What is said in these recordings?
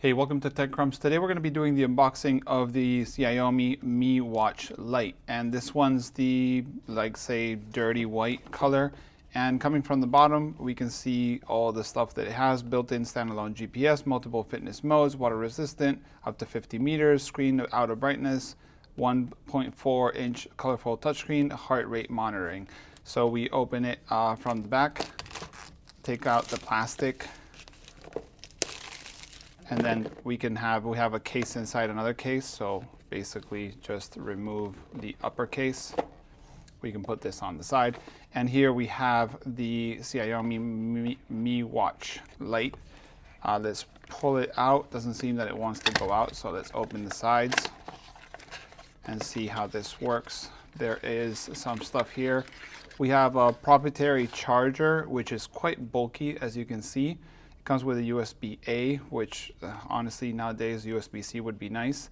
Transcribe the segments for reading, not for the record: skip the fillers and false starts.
Hey, welcome to Tech Crumbs. Today we're going to be doing the unboxing of the Xiaomi Mi Watch Lite, and this one's the, like, say, dirty white color. And coming from the bottom, we can see all the stuff that it has: built-in standalone GPS, multiple fitness modes, water resistant, up to 50 meters, screen outer brightness, 1.4-inch colorful touchscreen, heart rate monitoring. So we open it from the back, take out the plastic, and then we have a case inside another case. So basically just remove the upper case. We can put this on the side. And here we have the Xiaomi Mi Watch Lite. Let's pull it out. Doesn't seem that it wants to go out. So let's open the sides and see how this works. There is some stuff here. We have a proprietary charger, which is quite bulky, as you can see. Comes with a USB-A, which honestly nowadays USB-C would be nice,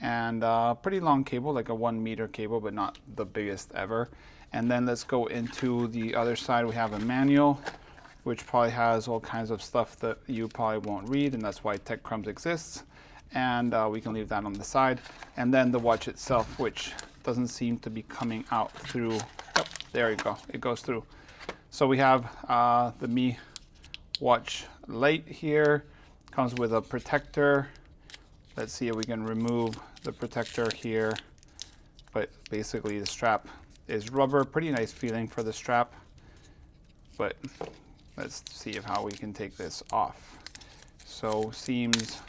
and a pretty long cable, like a 1 meter cable, but not the biggest ever. And then let's go into the other side. We have a manual, which probably has all kinds of stuff that you probably won't read, and that's why Tech Crumbs exists. And we can leave that on the side. And then the watch itself, which doesn't seem to be coming out through. Oh, there you go, it goes through. So we have the Mi Watch Lite here. Comes with a protector. Let's see if we can remove the protector here. But basically the strap is rubber. Pretty nice feeling for the strap. But let's see how we can take this off. So seems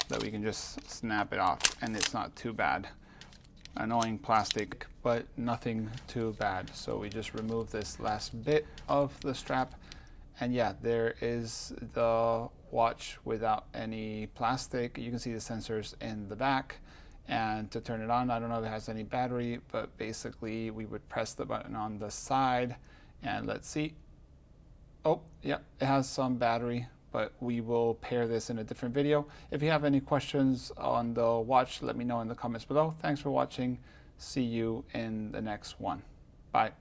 that we can just snap it off, and it's not too bad. Annoying plastic, but nothing too bad. So we just remove this last bit of the strap. And yeah, there is the watch without any plastic. You can see the sensors in the back. And to turn it on, I don't know if it has any battery, but basically we would press the button on the side and let's see. Oh, yeah, it has some battery, but we will pair this in a different video. If you have any questions on the watch, let me know in the comments below. Thanks for watching. See you in the next one. Bye.